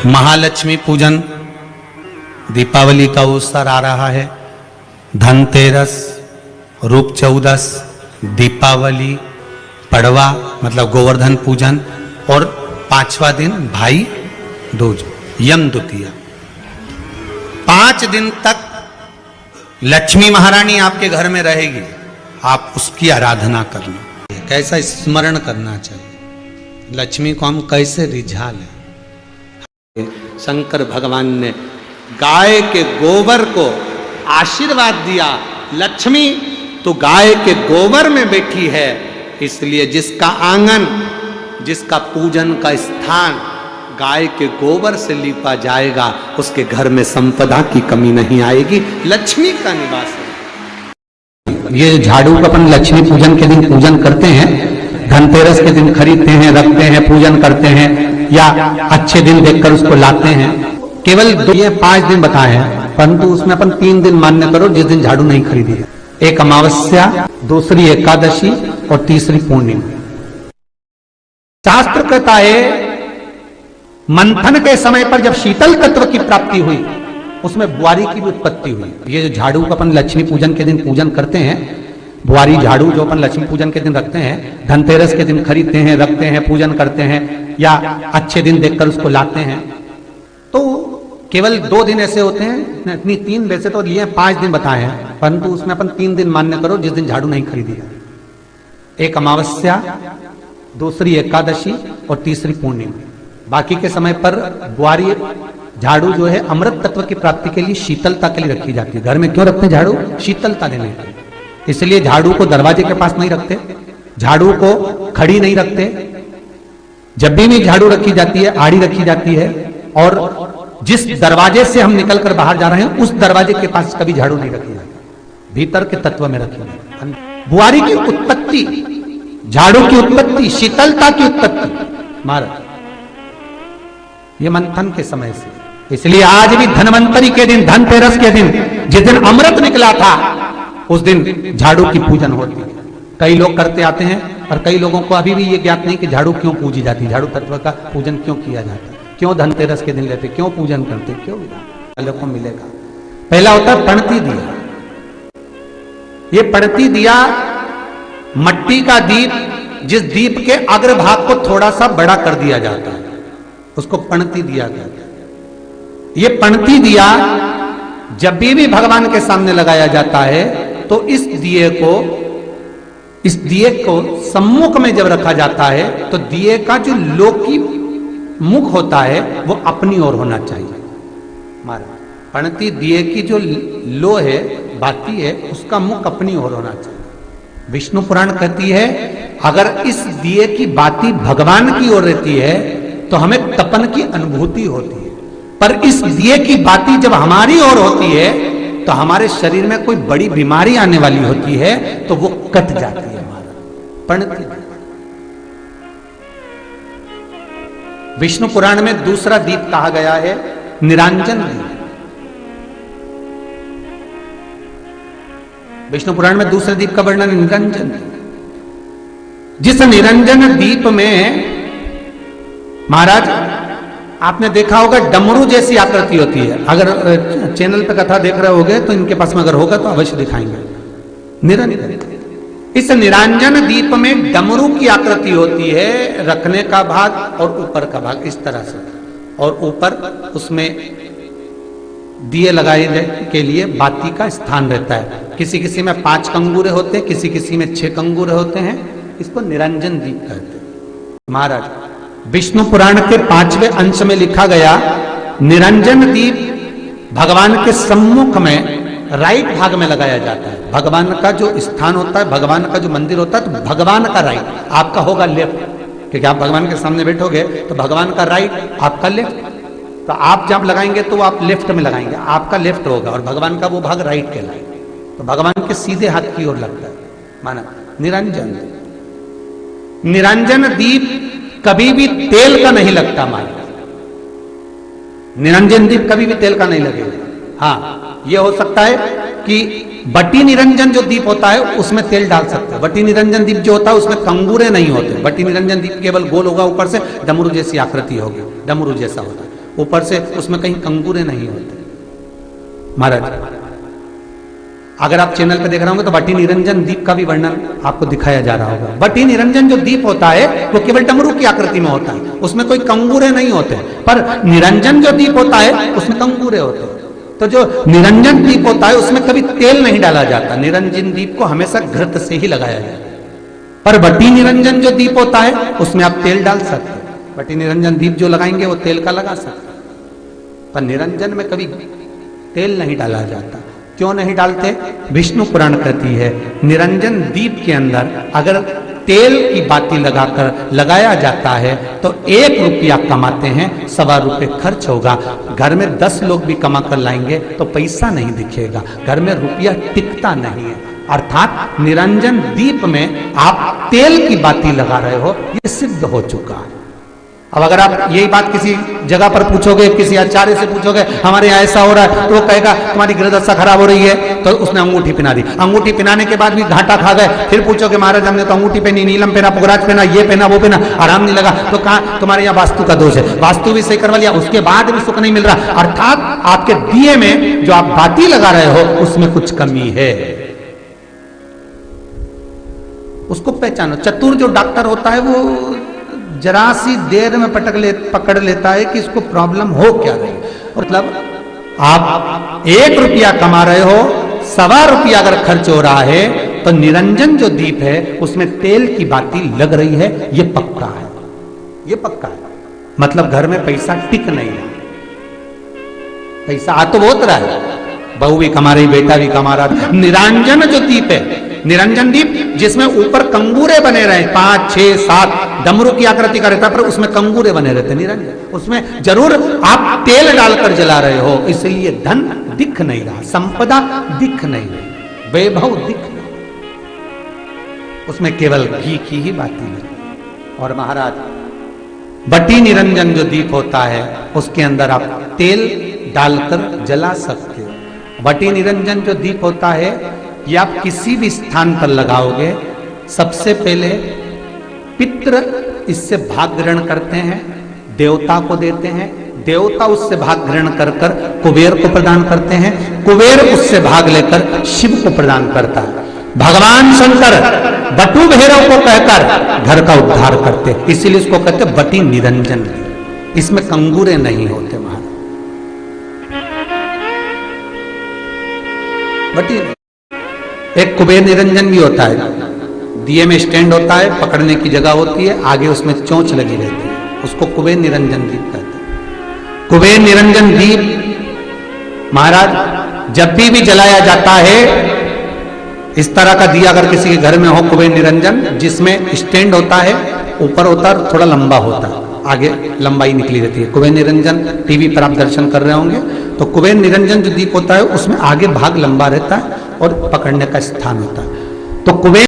महालक्ष्मी पूजन, दीपावली का अवसर आ रहा है, धनतेरस, रूप चौदस, दीपावली, पड़वा मतलब गोवर्धन पूजन और 5वां दिन भाई दूज यम द्वितीया। 5 दिन तक लक्ष्मी महारानी आपके घर में रहेगी, आप उसकी आराधना करना, कैसा स्मरण करना चाहिए, लक्ष्मी को हम कैसे रिझा लें। शंकर भगवान ने गाय के गोबर को आशीर्वाद दिया, लक्ष्मी तो गाय के गोबर में बैठी है, इसलिए जिसका आंगन, जिसका पूजन का स्थान गाय के गोबर से लीपा जाएगा, उसके घर में संपदा की कमी नहीं आएगी, लक्ष्मी का निवास है। ये झाड़ू का अपन लक्ष्मी पूजन के दिन पूजन करते हैं, धनतेरस के दिन खरीदते हैं, रखते हैं, पूजन करते हैं या अच्छे दिन देखकर उसको लाते हैं। केवल 5 दिन बताए हैं, परंतु उसमें अपन 3 दिन मान्य करो जिस दिन झाड़ू नहीं खरीदी है। एक अमावस्या, दूसरी एकादशी और तीसरी पूर्णिमा। शास्त्र कहता है मंथन के समय पर जब शीतल तत्व की प्राप्ति हुई, उसमें बुआरी की भी उत्पत्ति हुई। ये जो झाड़ू का अपन लक्ष्मी पूजन के दिन पूजन करते हैं, बुआरी झाड़ू जो अपन लक्ष्मी पूजन के दिन रखते हैं, धनतेरस के दिन खरीदते हैं, रखते हैं, पूजन करते हैं या अच्छे दिन देखकर उसको लाते हैं, तो केवल 2 दिन ऐसे होते हैं, इतनी 3 वैसे तो लिए 5 दिन बताए हैं, परंतु उसमें अपन 3 दिन मान्य करो जिस दिन झाड़ू नहीं खरीदी है। एक अमावस्या, दूसरी एकादशी और तीसरी पूर्णिमा। बाकी के समय पर बुआरी झाड़ू जो है अमृत तत्व की प्राप्ति के लिए, शीतलता के लिए रखी जाती है। घर में क्यों रखते हैं झाड़ू? शीतलता देने के लिए। इसलिए झाड़ू को दरवाजे के पास नहीं रखते, झाड़ू को खड़ी नहीं रखते। जब भी झाड़ू रखी जाती है, आड़ी रखी जाती है, और जिस दरवाजे से हम निकलकर बाहर जा रहे हैं उस दरवाजे के पास कभी झाड़ू नहीं रखी जाती, भीतर के तत्व में रखी जाती। बुआरी की उत्पत्ति, झाड़ू की उत्पत्ति, शीतलता की उत्पत्ति महाराज ये मंथन के समय से। इसलिए आज भी धनवंतरी के दिन, धनतेरस के दिन, जिस दिन अमृत निकला था, उस दिन झाड़ू की पूजन होती है। कई लोग करते आते हैं और कई लोगों को अभी भी ये ज्ञात नहीं कि झाड़ू क्यों पूजी जाती है, झाड़ू तत्व का पूजन क्यों किया जाता है, क्यों धनतेरस के दिन लेते, क्यों पूजन करते, क्यों को मिलेगा। पहला होता है पणती दिया। ये पणती दिया मट्टी का दीप, जिस दीप के अग्रभाग को थोड़ा सा बड़ा कर दिया जाता है, उसको पणती दिया कहते हैं। ये पणती दिया जब भी भगवान के सामने लगाया जाता है तो इस दिए को सम्मुख में जब रखा जाता है तो दिए का जो लोकी मुख होता है वो अपनी ओर होना चाहिए। पणती दिए की जो लो है, बाती है, उसका मुख अपनी ओर होना चाहिए। विष्णु पुराण कहती है अगर इस दिए की बाती भगवान की ओर रहती है तो हमें तपन की अनुभूति होती है, पर इस दिए की बाती जब हमारी ओर होती है तो हमारे शरीर में कोई बड़ी बीमारी आने वाली होती है तो वो कट जाती है हमारा पणती। विष्णु पुराण में दूसरा दीप कहा गया है निरंजन दीप। विष्णु पुराण में दूसरे दीप का वर्णन निरंजन दीप। जिस निरंजन दीप में महाराज आपने देखा होगा डमरू जैसी आकृति होती है। अगर चैनल पे कथा देख रहे होगे तो इनके पास में अगर होगा तो अवश्य दिखाएंगे। निरंजन, इस निरंजन दीप में डमरू की आकृति होती है, रखने का भाग और ऊपर का भाग इस तरह से, और ऊपर उसमें दिए लगाए के लिए बाती का स्थान रहता है। किसी किसी में 5 कंगूरे होते हैं, किसी किसी में 6 कंगूरे होते हैं। इसको निरंजन दीप कहते हैं। महाराज विष्णु पुराण के 5वें अंश में लिखा गया निरंजन दीप भगवान के सम्मुख में राइट भाग में लगाया जाता है। भगवान का जो स्थान होता है, भगवान का जो मंदिर होता है, तो भगवान का राइट, आपका होगा लेफ्ट, क्योंकि आप भगवान के सामने बैठोगे तो भगवान का राइट, आपका लेफ्ट। तो आप जब लगाएंगे तो आप लेफ्ट में लगाएंगे, आपका लेफ्ट होगा और भगवान का वो भाग राइट कहलाएगा। तो भगवान के सीधे हाथ की ओर लगता है। माना निरंजन, निरंजन दीप कभी भी तेल का नहीं लगता। माना निरंजन दीप कभी भी तेल का नहीं लगेगा। हाँ, यह हो सकता है कि बटी निरंजन जो दीप होता है उसमें तेल डाल सकते हैं। बटी निरंजन दीप जो होता है उसमें कंगूरे नहीं होते। बटी निरंजन दीप केवल गोल होगा, ऊपर से डमरू जैसी आकृति होगी, डमरू जैसा होता है। ऊपर से उसमें कहीं कंगूरे नहीं होते। महाराज अगर आप चैनल पे देख रहे होंगे तो बटी निरंजन दीप का भी वर्णन आपको दिखाया जा रहा होगा। बटी निरंजन जो दीप होता है वो केवल डमरू की आकृति में होता है, उसमें कोई कंगूरे नहीं होते। पर निरंजन जो दीप होता है उसमें कंगूरे होते हैं। तो जो निरंजन दीप होता है उसमें कभी तेल नहीं डाला जाता, निरंजन दीप को हमेशा घृत से ही लगाया जाता है। पर बटी निरंजन जो दीप होता है उसमें आप तेल डाल सकते हैं। बटी निरंजन दीप जो लगाएंगे वो तेल का लगा सकते हैं, पर निरंजन में कभी तेल नहीं डाला जाता। क्यों नहीं डालते? विष्णु पुराण कहती है निरंजन दीप के अंदर अगर तेल की बाती लगाया जाता है तो 1 रुपया कमाते हैं, 1.25 रुपये खर्च होगा। घर में 10 लोग भी कमा कर लाएंगे तो पैसा नहीं दिखेगा, घर में रुपया टिकता नहीं है। अर्थात निरंजन दीप में आप तेल की बाती लगा रहे हो, ये सिद्ध हो चुका है। अब अगर आप यही बात किसी जगह पर पूछोगे, किसी आचार्य से पूछोगे हमारे यहाँ ऐसा हो रहा है, तो वो कहेगा तुम्हारी गृहदशा खराब हो रही है, तो उसने अंगूठी पहना दी। अंगूठी पहनाने के बाद भी घाटा खा गए। फिर पूछोगे महाराज हमने तो अंगूठी पहनी, नीलम पहना, पुगराज पहना, ये पहना, वो पहना, आराम नहीं लगा, तो कहा तुम्हारे यहाँ वास्तु का दोष है। वास्तु भी सही करवा लिया, उसके बाद भी सुख नहीं मिल रहा। अर्थात आपके दिए में जो आप बाती लगा रहे हो उसमें कुछ कमी है, उसको पहचानो। चतुर जो डॉक्टर होता है वो जरा सी देर में पकड़ लेता है कि इसको प्रॉब्लम हो क्या रही। मतलब आप 1 रुपया कमा रहे हो, 1.25 रुपया अगर खर्च हो रहा है तो निरंजन जो दीप है उसमें तेल की बाती लग रही है, ये पक्का है, ये पक्का है। मतलब घर में पैसा टिक नहीं रहा, पैसा आ तो बहुत रहा है, बहू भी कमा रही, बेटा भी कमा रहा। निरंजन जो दीप है, निरंजन दीप जिसमें ऊपर कंगूरे बने रहे 5, 6, 7 डमरू की आकृति का रहता है, पर उसमें कंगूरे बने रहते निरंजन, उसमें जरूर आप तेल डालकर जला रहे हो, इसलिए धन दिख नहीं रहा, संपदा दिख नहीं रही, वैभव दिख नहीं, उसमें केवल घी की ही बातें नहीं। और महाराज बटी निरंजन जो दीप होता है उसके अंदर आप तेल डालकर जला सकते हो। बटी निरंजन जो दीप होता है ये आप किसी भी स्थान पर लगाओगे, सबसे पहले पितृ इससे भाग ग्रहण करते हैं, देवता को देते हैं, देवता उससे भाग ग्रहण कर कर कुबेर को प्रदान करते हैं, कुबेर उससे भाग लेकर शिव को प्रदान करता है। भगवान शंकर बटु भैरव को कहकर घर का उद्धार करते, इसीलिए इसको कहते बटी निरंजन। इसमें कंगूरे नहीं होते महाराज। बटी एक कुबेर निरंजन भी होता है, दिए में स्टैंड होता है, पकड़ने की जगह होती है, आगे उसमें चोंच लगी रहती है, उसको कुबेर निरंजन दीप कहते हैं। कुबेर निरंजन दीप महाराज जब भी जलाया जाता है, इस तरह का दिया अगर किसी के घर में हो कुबेर निरंजन, जिसमें स्टैंड होता है, ऊपर होता है, थोड़ा लंबा होता है, आगे लंबाई निकली रहती है। कुबेर निरंजन टीवी पर आप दर्शन कर रहे होंगे तो कुबेर निरंजन जो दीप होता है उसमें आगे भाग लंबा रहता है और पकड़ने का स्थान होता है। तो कुबेर